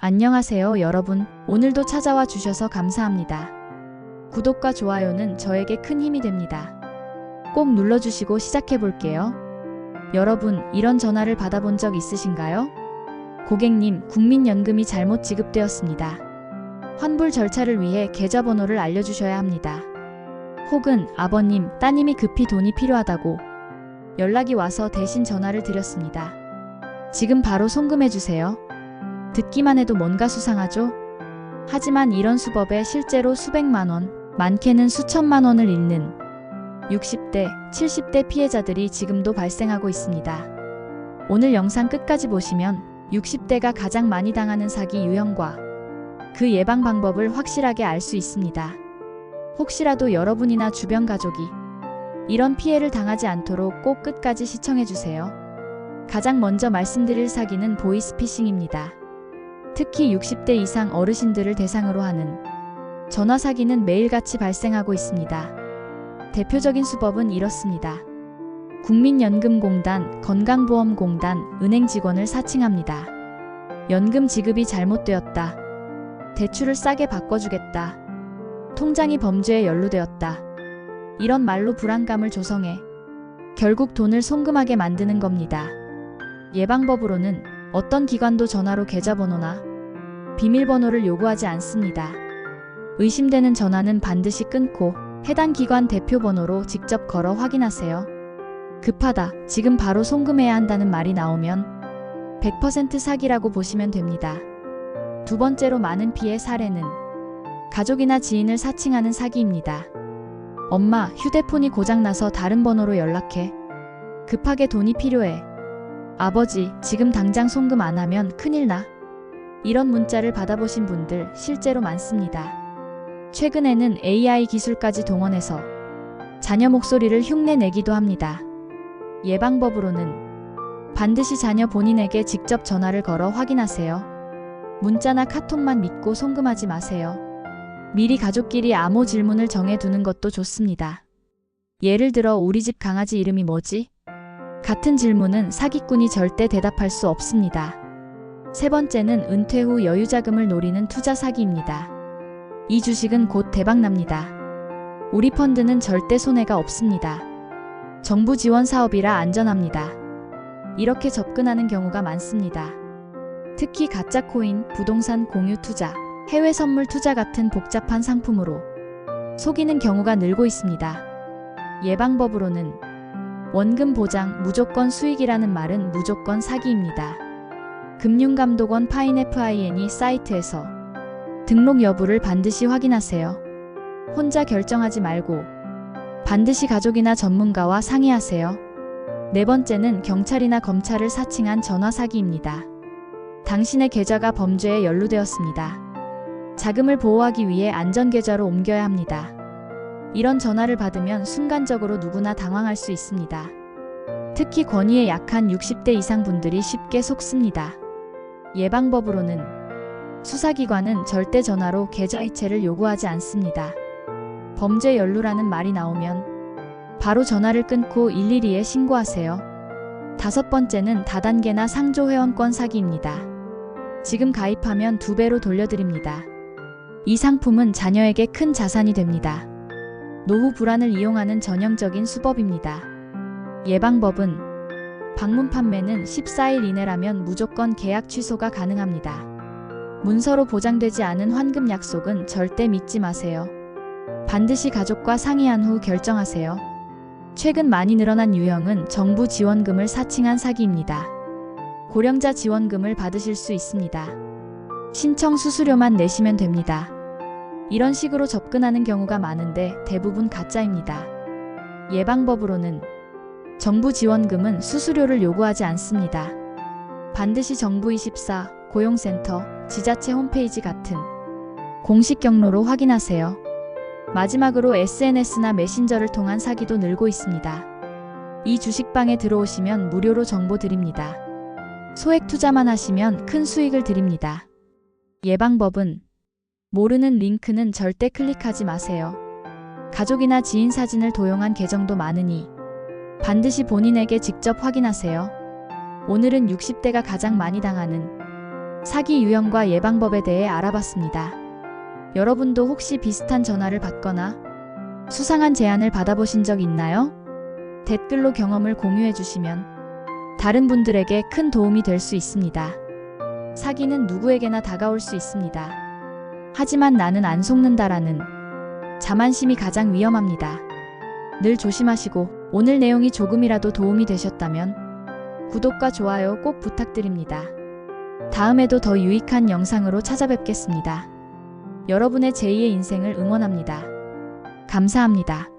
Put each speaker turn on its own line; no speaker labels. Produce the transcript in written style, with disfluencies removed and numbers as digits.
안녕하세요, 여러분. 오늘도 찾아와 주셔서 감사합니다. 구독과 좋아요는 저에게 큰 힘이 됩니다. 꼭 눌러주시고 시작해 볼게요. 여러분, 이런 전화를 받아본 적 있으신가요? 고객님, 국민연금이 잘못 지급되었습니다. 환불 절차를 위해 계좌번호를 알려주셔야 합니다. 혹은 아버님, 따님이 급히 돈이 필요하다고 연락이 와서 대신 전화를 드렸습니다. 지금 바로 송금해주세요. 듣기만 해도 뭔가 수상하죠? 하지만 이런 수법에 실제로 수백만 원, 많게는 수천만 원을 잃는 60대, 70대 피해자들이 지금도 발생하고 있습니다. 오늘 영상 끝까지 보시면 60대가 가장 많이 당하는 사기 유형과 그 예방 방법을 확실하게 알 수 있습니다. 혹시라도 여러분이나 주변 가족이 이런 피해를 당하지 않도록 꼭 끝까지 시청해주세요. 가장 먼저 말씀드릴 사기는 보이스피싱입니다. 특히 60대 이상 어르신들을 대상으로 하는 전화 사기는 매일같이 발생하고 있습니다. 대표적인 수법은 이렇습니다. 국민연금공단, 건강보험공단, 은행 직원을 사칭합니다. 연금 지급이 잘못되었다. 대출을 싸게 바꿔주겠다. 통장이 범죄에 연루되었다. 이런 말로 불안감을 조성해 결국 돈을 송금하게 만드는 겁니다. 예방법으로는 어떤 기관도 전화로 계좌번호나 비밀번호를 요구하지 않습니다. 의심되는 전화는 반드시 끊고 해당 기관 대표번호로 직접 걸어 확인하세요. 급하다, 지금 바로 송금해야 한다는 말이 나오면 100% 사기라고 보시면 됩니다. 두 번째로 많은 피해 사례는 가족이나 지인을 사칭하는 사기입니다. 엄마, 휴대폰이 고장나서 다른 번호로 연락해. 급하게 돈이 필요해. 아버지, 지금 당장 송금 안 하면 큰일 나. 이런 문자를 받아보신 분들 실제로 많습니다. 최근에는 AI 기술까지 동원해서 자녀 목소리를 흉내내기도 합니다. 예방법으로는 반드시 자녀 본인에게 직접 전화를 걸어 확인하세요. 문자나 카톡만 믿고 송금하지 마세요. 미리 가족끼리 암호 질문을 정해두는 것도 좋습니다. 예를 들어 우리 집 강아지 이름이 뭐지? 같은 질문은 사기꾼이 절대 대답할 수 없습니다. 세 번째는 은퇴 후 여유자금을 노리는 투자 사기입니다. 이 주식은 곧 대박납니다. 우리 펀드는 절대 손해가 없습니다. 정부 지원 사업이라 안전합니다. 이렇게 접근하는 경우가 많습니다. 특히 가짜 코인, 부동산 공유 투자, 해외 선물 투자 같은 복잡한 상품으로 속이는 경우가 늘고 있습니다. 예방법으로는 원금 보장, 무조건 수익이라는 말은 무조건 사기입니다. 금융감독원 파인FINE 사이트에서 등록 여부를 반드시 확인하세요. 혼자 결정하지 말고 반드시 가족이나 전문가와 상의하세요. 네 번째는 경찰이나 검찰을 사칭한 전화 사기입니다. 당신의 계좌가 범죄에 연루되었습니다. 자금을 보호하기 위해 안전계좌로 옮겨야 합니다. 이런 전화를 받으면 순간적으로 누구나 당황할 수 있습니다. 특히 권위에 약한 60대 이상 분들이 쉽게 속습니다. 예방법으로는 수사기관은 절대 전화로 계좌 이체를 요구하지 않습니다. 범죄 연루라는 말이 나오면 바로 전화를 끊고 112에 신고하세요. 다섯 번째는 다단계나 상조 회원권 사기입니다. 지금 가입하면 2배로 돌려드립니다. 이 상품은 자녀에게 큰 자산이 됩니다. 노후 불안을 이용하는 전형적인 수법입니다. 예방법은 방문 판매는 14일 이내라면 무조건 계약 취소가 가능합니다. 문서로 보장되지 않은 환급 약속은 절대 믿지 마세요. 반드시 가족과 상의한 후 결정하세요. 최근 많이 늘어난 유형은 정부 지원금을 사칭한 사기입니다. 고령자 지원금을 받으실 수 있습니다. 신청 수수료만 내시면 됩니다. 이런 식으로 접근하는 경우가 많은데 대부분 가짜입니다. 예방법으로는 정부 지원금은 수수료를 요구하지 않습니다. 반드시 정부24, 고용센터, 지자체 홈페이지 같은 공식 경로로 확인하세요. 마지막으로 SNS나 메신저를 통한 사기도 늘고 있습니다. 이 주식방에 들어오시면 무료로 정보 드립니다. 소액 투자만 하시면 큰 수익을 드립니다. 예방법은 모르는 링크는 절대 클릭하지 마세요. 가족이나 지인 사진을 도용한 계정도 많으니 반드시 본인에게 직접 확인하세요. 오늘은 60대가 가장 많이 당하는 사기 유형과 예방법에 대해 알아봤습니다. 여러분도 혹시 비슷한 전화를 받거나 수상한 제안을 받아보신 적 있나요? 댓글로 경험을 공유해 주시면 다른 분들에게 큰 도움이 될 수 있습니다. 사기는 누구에게나 다가올 수 있습니다. 하지만 나는 안 속는다라는 자만심이 가장 위험합니다. 늘 조심하시고 오늘 내용이 조금이라도 도움이 되셨다면 구독과 좋아요 꼭 부탁드립니다. 다음에도 더 유익한 영상으로 찾아뵙겠습니다. 여러분의 제2의 인생을 응원합니다. 감사합니다.